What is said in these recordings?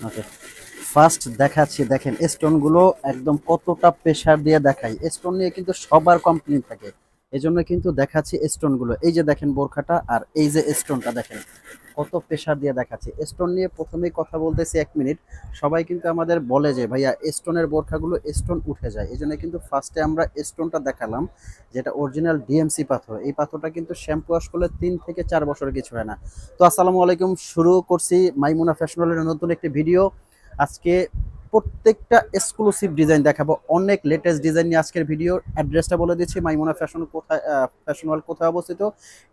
ওকে, first দেখাচ্ছি। দেখেন স্টোনগুলো একদম কতটা প্রেসার দিয়ে দেখাই। স্টোন নিয়ে কিন্তু সবার কমপ্লেইন থাকে, এজন্য কিন্তু দেখাচ্ছি স্টোনগুলো। এই যে দেখেন বোরখাটা, আর এই যে স্টোনটা দেখেন কত প্রেসার দিয়ে দেখাচ্ছি। স্টোন নিয়ে প্রথমেই কথা বলতেছি 1 মিনিট। সবাই কিন্তু আমাদের বলে যে ভাইয়া স্টোনের বোরখাগুলো স্টোন উঠে যায়, এই জন্য কিন্তু ফার্স্টে আমরা স্টোনটা দেখালাম, যেটা অরিজিনাল ডিএমসি পাথর। এই পাথরটা কিন্তু শ্যাম্পু ওয়াশ করলে 3 থেকে 4 বছর কিছু হয় না। তো আসসালামু আলাইকুম, শুরু করছি মাইমুনা ফ্যাশনের নতুন একটি ভিডিও। আজকে প্রত্যেকটা এক্সক্লুসিভ ডিজাইন দেখাবো, অনেক লেটেস্ট ডিজাইন নিয়ে আজকের ভিডিও। অ্যাড্রেসটা বলে দিচ্ছি, মাইমুনা ফ্যাশন কোথায়, ফ্যাশন ওয়ার্ল্ড কোথায় অবস্থিত।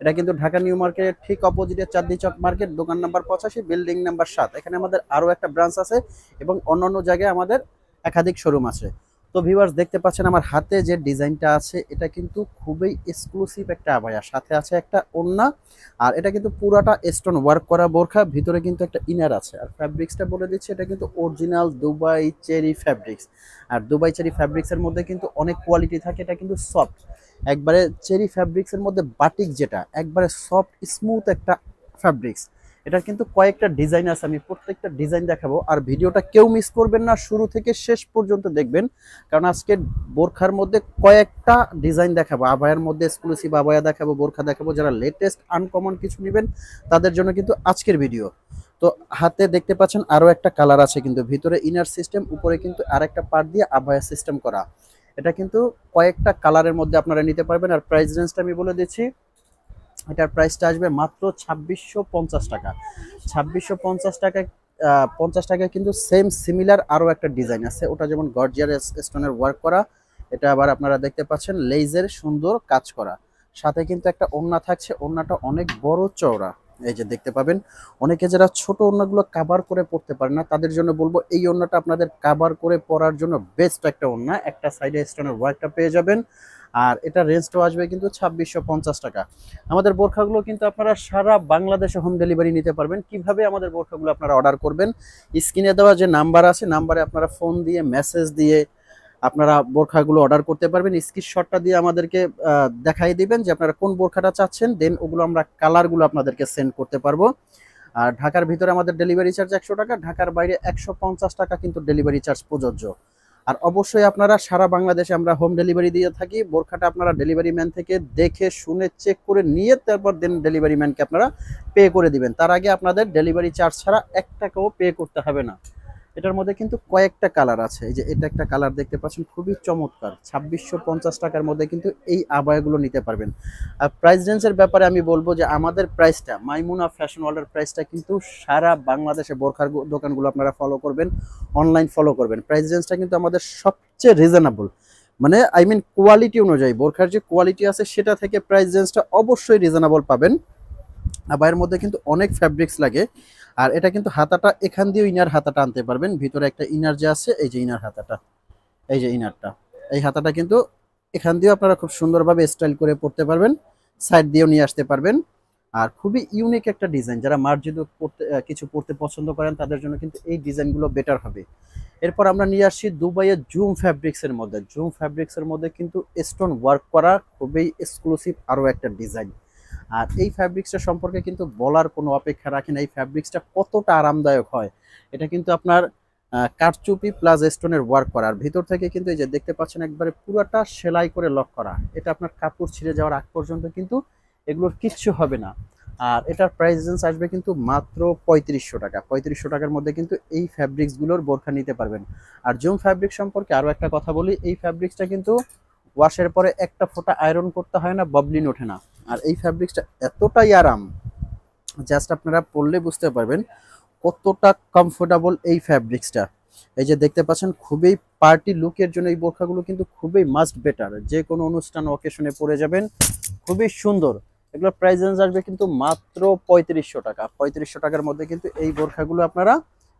এটা কিন্তু ঢাকা নিউ মার্কেটের ঠিক অপোজিটে চাঁদনী চক মার্কেট, দোকান নাম্বার 85, বিল্ডিং নাম্বার 7। এখানে আমাদের আরও একটা ব্রাঞ্চ আছে এবং অন্যান্য জায়গায় আমাদের একাধিক শোরুম আছে। তো ভিউয়ার্স, দেখতে পাচ্ছেন আমার হাতে যে ডিজাইনটা আছে, এটা কিন্তু খুবই এক্সক্লুসিভ একটা আবায়া, সাথে আছে একটা ওড়না। আর এটা কিন্তু পুরাটা স্টোন ওয়ার্ক করা বোরখা, ভিতরে কিন্তু একটা ইনার আছে। আর ফ্যাব্রিক্সটা বলে দিচ্ছি, এটা কিন্তু অরিজিনাল দুবাই চেরি ফ্যাব্রিক্স। আর দুবাই চেরি ফ্যাব্রিক্সের মধ্যে কিন্তু অনেক কোয়ালিটি থাকে। এটা কিন্তু সফট, একবারে চেরি ফ্যাব্রিক্সের মধ্যে বাটিক, যেটা একবারে সফট স্মুথ একটা ফ্যাব্রিক্স। এটার কিন্তু কয়েকটা ডিজাইন আছে, আমি প্রত্যেকটা ডিজাইন দেখাবো। আর ভিডিওটা কেউ মিস করবেন না, শুরু থেকে শেষ পর্যন্ত দেখবেন, কারণ আজকে বোরখার মধ্যে কয়েকটা ডিজাইন দেখাবো। আবায়ার মধ্যে এক্সক্লুসিভ আবায়া দেখাবো, বোরখা দেখাবো। যারা লেটেস্ট আনকমন কিছু নেবেন তাদের জন্য কিন্তু আজকের ভিডিও। তো হাতে দেখতে পাচ্ছেন আরও একটা কালার আছে, কিন্তু ভিতরে ইনার সিস্টেম, উপরে কিন্তু আরেকটা পার্ট দিয়ে আবায়া সিস্টেম করা। এটা কিন্তু কয়েকটা কালারের মধ্যে আপনারা নিতে পারবেন। আর প্রাইস রেঞ্জটা আমি বলে দিচ্ছি, এটার প্রাইসটা আসবে মাত্র 2650 টাকা। 2650 টাকায় 50 টাকায় কিন্তু সেম সিমিলার আরও একটা ডিজাইন আছে, ওটা যেমন গর্জিয়াস স্টোনের ওয়ার্ক করা। এটা আবার আপনারা দেখতে পাচ্ছেন লেজের সুন্দর কাজ করা, সাথে কিন্তু একটা ওড়না থাকছে। ওড়নাটা অনেক বড় চওড়া, এই যে দেখতে পাবেন। অনেকে যারা ছোট ওড়নাগুলো কাভার করে পড়তে পারে না, তাদের জন্য বলবো এই ওড়নাটা আপনাদের কাভার করে পরার জন্য বেস্ট একটা ওড়না। একটা সাইডে স্টোনের ওয়ার্কটা পেয়ে যাবেন। আর এটা রেঞ্জটাও আসবে কিন্তু 2650 টাকা। আমাদের বোরখাগুলো কিন্তু আপনারা সারা বাংলাদেশে হোম ডেলিভারি নিতে পারবেন। কিভাবে আমাদের বোরখাগুলো আপনারা অর্ডার করবেন, স্ক্রিনে দেওয়া যে নাম্বার আছে, নাম্বারে আপনারা ফোন দিয়ে মেসেজ দিয়ে আপনারা বোরখাগুলো অর্ডার করতে পারবেন। স্ক্রিনশটটা দিয়ে আমাদেরকে দেখাই দিবেন যে আপনারা কোন বোরখাটা চাচ্ছেন, দেন ওগুলো আমরা কালারগুলো আপনাদেরকে সেন্ড করতে পারবো। আর ঢাকার ভিতরে আমাদের ডেলিভারি চার্জ 100 টাকা, ঢাকার বাইরে 150 টাকা কিন্তু ডেলিভারি চার্জ প্রযোজ্য। আর অবশ্যই আপনারা সারা বাংলাদেশে আমরা হোম ডেলিভারি দিয়ে থাকি। বোরখাটা আপনারা ডেলিভারি ম্যান থেকে দেখে শুনে চেক করে নিয়ে তারপর দেন ডেলিভারি ম্যানকে আপনারা পে করে দিবেন। তার আগে আপনাদের ডেলিভারি চার্জ ছাড়া 1 টাকাও পে করতে হবে না। এটার মধ্যে কিন্তু কয়েকটা কালার আছে, এই যে এটা একটা কালার দেখতে পাচ্ছেন, খুবই চমৎকার। 2650 টাকার মধ্যে কিন্তু এই আবায়াগুলো নিতে পারবেন। আর প্রাইস রেঞ্জের ব্যাপারে আমি বলবো যে আমাদের প্রাইসটা, মাইমুনা ফ্যাশন ওয়ার্ল্ডের প্রাইসটা কিন্তু সারা বাংলাদেশে বোরখার দোকানগুলো আপনারা ফলো করবেন, অনলাইন ফলো করবেন। প্রাইস রেঞ্জটা কিন্তু আমাদের সবচেয়ে রিজনেবল, মানে আই মিন কোয়ালিটি অনুযায়ী, বোরখার যে কোয়ালিটি আছে সেটা থেকে প্রাইস রেঞ্জটা অবশ্যই রিজনেবল পাবেন। আবায়ের মধ্যে কিন্তু অনেক ফ্যাব্রিক্স লাগে। আর এটা কিন্তু হাতাটা এখান দিয়েও ইনার হাতাটা আনতে পারবেন। ভিতরে একটা ইনার যে আছে, এই যে ইনার হাতাটা, এই যে ইনারটা, এই হাতাটা কিন্তু এখান দিয়েও আপনারা খুব সুন্দরভাবে স্টাইল করে পরতে পারবেন, সাইড দিয়েও নিয়ে আসতে পারবেন। আর খুবই ইউনিক একটা ডিজাইন, যারা মার্জিত পড়তে কিছু পড়তে পছন্দ করেন তাদের জন্য কিন্তু এই ডিজাইনগুলো বেটার হবে। এরপর আমরা নিয়ে আসছি দুবাইয়ের জুম ফ্যাব্রিক্সের মধ্যে। জুম ফ্যাব্রিক্সের মধ্যে কিন্তু স্টোন ওয়ার্ক করা খুবই এক্সক্লুসিভ আরও একটা ডিজাইন। আর এই ফ্যাব্রিক্সটা সম্পর্কে কিন্তু বলার কোনো অপেক্ষা রাখে না, এই ফ্যাব্রিক্সটা কতটা আরামদায়ক হয়। এটা কিন্তু আপনার কারচুপি প্লাস স্টোনের ওয়ার্ক করা, আর ভিতর থেকে কিন্তু এই যে দেখতে পাচ্ছেন একবারে পুরোটা সেলাই করে লক করা। এটা আপনার কাপড় ছিঁড়ে যাওয়ার আগ পর্যন্ত কিন্তু এগুলোর কিচ্ছু হবে না। আর এটার প্রাইস রেঞ্জ আসবে কিন্তু মাত্র 3500 টাকা। 3500 টাকার মধ্যে কিন্তু এই ফ্যাব্রিক্সগুলোর বোরখা নিতে পারবেন। আর জুম ফ্যাব্রিক সম্পর্কে আরও একটা কথা বলি, এই ফ্যাব্রিক্সটা কিন্তু ওয়াশের পরে একটা ফোঁটা আয়রন করতে হয় না, ববলিন ওঠে না। আর এই ফ্যাব্রিক্সটা এতটাই আরাম, জাস্ট আপনারা পরলে বুঝতে পারবেন কতটা কমফোর্টেবল এই ফ্যাব্রিক্সটা। এই যে দেখতে পাচ্ছেন, খুবই পার্টি লুকের জন্য এই বোরখাগুলো কিন্তু খুবই মাস্ট বেটার, যে কোনো অনুষ্ঠান অকেশনে পরে যাবেন, খুবই সুন্দর। এগুলোর প্রাইস রেঞ্জ আসবে কিন্তু মাত্র 3500 টাকা। 3500 টাকার মধ্যে কিন্তু এই বোরখাগুলো আপনারা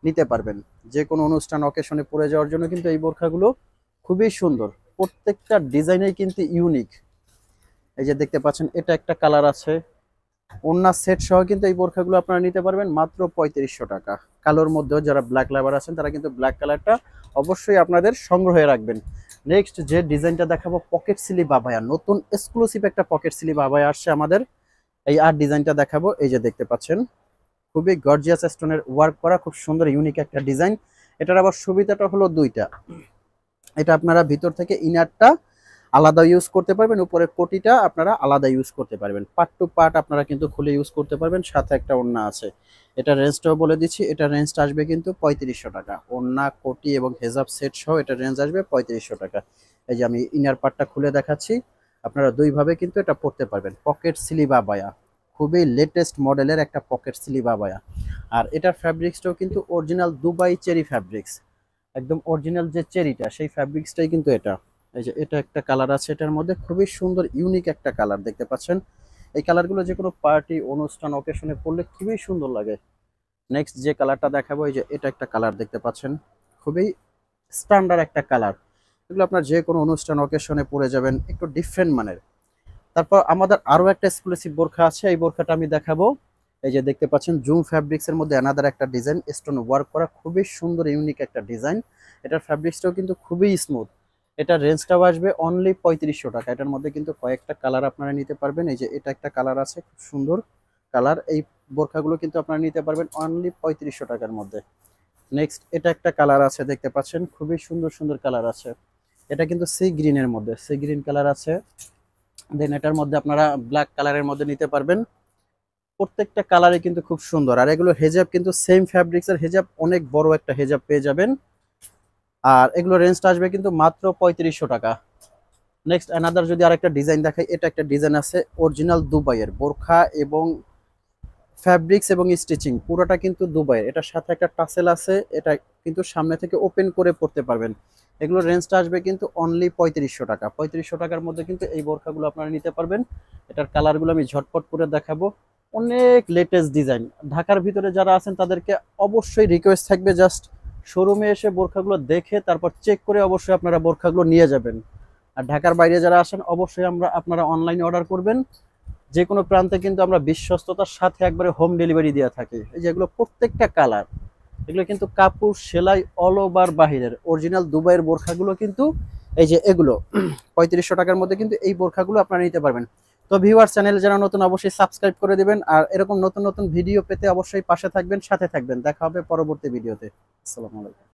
নিতে পারবেন, যে কোনো অনুষ্ঠান অকেশনে পরে যাওয়ার জন্য কিন্তু এই বোরখাগুলো খুবই সুন্দর। প্রত্যেকটা ডিজাইনেই কিন্তু ইউনিক। এই যে দেখতে পাচ্ছেন, এটা একটা কালার আছে, ওড়না সেট সহ কিন্তু এই বোরখাগুলো আপনারা নিতে পারবেন মাত্র 3500 টাকা। কালোর মধ্যেও যারা ব্ল্যাক লাভার আছেন তারা কিন্তু ব্ল্যাক কালারটা অবশ্যই আপনাদের সংগ্রহে রাখবেন। নেক্সট যে ডিজাইনটা দেখাবো, পকেট স্লিভ আবায়া, নতুন এক্সক্লুসিভ একটা পকেট স্লিভ আবায়া আসছে আমাদের। এই আর ডিজাইনটা দেখাবো, এই যে দেখতে পাচ্ছেন, খুবই গর্জিয়াস স্টোনের ওয়ার্ক করা, খুব সুন্দর ইউনিক একটা ডিজাইন। এটার আবার সুবিধাটা হলো দুইটা, এটা আপনারা ভিতর থেকে ইনারটা আলাদা ইউজ করতে পারবেন, উপরের কোটিটা আপনারা আলাদা ইউজ করতে পারবেন, পার্ট টু পার্ট আপনারা কিন্তু খুলে ইউজ করতে পারবেন। সাথে একটা ওড়না আছে, এটা রেঞ্জটাও বলে দিচ্ছি, এটা রেঞ্জটা আসবে কিন্তু 3500 টাকা। ওড়না, কোটি এবং হেজাব সেট সহ এটা রেঞ্জ আসবে 3500 টাকা। এই যে আমি ইনার পার্টটা খুলে দেখাচ্ছি, আপনারা দুইভাবে কিন্তু এটা পরতে পারবেন। পকেট স্লিভ আবায়া, খুবই লেটেস্ট মডেলের একটা পকেট স্লিভ আবায়া। আর এটার ফ্যাব্রিক্সটাও কিন্তু অরিজিনাল দুবাই চেরি ফ্যাব্রিক্স, একদম অরিজিনাল যে চেরিটা সেই ফ্যাব্রিক্সটাই কিন্তু এটা। এই যে এটা একটা কালার আছে, এটার মধ্যে খুবই সুন্দর ইউনিক একটা কালার দেখতে পাচ্ছেন। এই কালারগুলো যে কোনো পার্টি, অনুষ্ঠান, অকেশনে পরলে খুবই সুন্দর লাগে। নেক্সট যে কালারটা দেখাবো, এই যে এটা একটা কালার দেখতে পাচ্ছেন, খুবই স্ট্যান্ডার্ড একটা কালার। এগুলো আপনার যে কোনো অনুষ্ঠান, অকেশনে পরে যাবেন, একটু ডিফারেন্ট মানের। তারপর আমাদের আরো একটা এক্সক্লুসিভ বোরখা আছে, এই বোরখাটা আমি দেখাবো। এই যে দেখতে পাচ্ছেন জুম ফ্যাব্রিক্স এর মধ্যে অ্যানাদার একটা ডিজাইন, স্টোন ওয়ার্ক করা, খুবই সুন্দর ইউনিক একটা ডিজাইন। এটার ফ্যাব্রিক্সটাও কিন্তু খুবই স্মুথ। এটার রেঞ্জটাও আসবে অনলি 3500 টাকা। এটার মধ্যে কিন্তু কয়েকটা কালার আপনারা নিতে পারবেন। এই যে এটা একটা কালার আছে, খুব সুন্দর কালার। এই বোরখাগুলো কিন্তু আপনারা নিতে পারবেন অনলি 3500 টাকার মধ্যে। নেক্সট এটা একটা কালার আছে, দেখতে পাচ্ছেন খুবই সুন্দর সুন্দর কালার আছে। এটা কিন্তু সি গ্রিনের মধ্যে, সি গ্রিন কালার আছে। দেন এটার মধ্যে আপনারা ব্ল্যাক কালারের মধ্যে নিতে পারবেন। প্রত্যেকটা কালারে কিন্তু খুব সুন্দর। আর এগুলো হেজাব কিন্তু সেম ফ্যাব্রিক্সের হেজাব, অনেক বড় একটা হেজাব পেয়ে যাবেন। আর এগুলো রেঞ্জটা আসবে কিন্তু মাত্র 3500 টাকা। নেক্সট অ্যানাদার যদি আরেকটা ডিজাইন দেখাই, এটা একটা ডিজাইন আছে অরিজিনাল দুবাইয়ের বোরখা, এবং ফ্যাব্রিক্স এবং স্টিচিং পুরোটা কিন্তু দুবাইয়ের। এটার সাথে একটা টাসেল আছে, এটা কিন্তু সামনে থেকে ওপেন করে পড়তে পারবেন। এগুলো রেঞ্জটা আসবে কিন্তু অনলি 3500 টাকা। 3500 টাকার মধ্যে কিন্তু এই বোরখাগুলো আপনারা নিতে পারবেন। এটার কালারগুলো আমি ঝটপট করে দেখাবো। অনেক লেটেস্ট ডিজাইন। ঢাকার ভিতরে যারা আছেন তাদেরকে অবশ্যই রিকোয়েস্ট থাকবে, জাস্ট শোরুমে এসে বোরখাগুলো দেখে তারপর চেক করে অবশ্যই আপনারা বোরখাগুলো নিয়ে যাবেন। আর ঢাকার বাইরে যারা আসেন অবশ্যই আপনারা অনলাইনে অর্ডার করবেন। যে কোনো প্রান্তে কিন্তু আমরা বিশ্বস্ততার সাথে একবারে হোম ডেলিভারি দিয়ে থাকি। এই যে এগুলো প্রত্যেকটা কালার, এগুলো কিন্তু কাপড় সেলাই অল ওভার বাহিরের অরিজিনাল দুবাইয়ের বোরখাগুলো কিন্তু এই যে এগুলো 3500 টাকার মধ্যে কিন্তু এই বোরখাগুলো আপনারা নিতে পারবেন। তো ভিউয়ার, চ্যানেল যারা নতুন অবশ্যই সাবস্ক্রাইব করে দিবেন, আর এরকম নতুন নতুন ভিডিও পেতে অবশ্যই পাশে থাকবেন, সাথে থাকবেন। দেখা হবে পরবর্তী ভিডিওতে। আসসালামু আলাইকুম।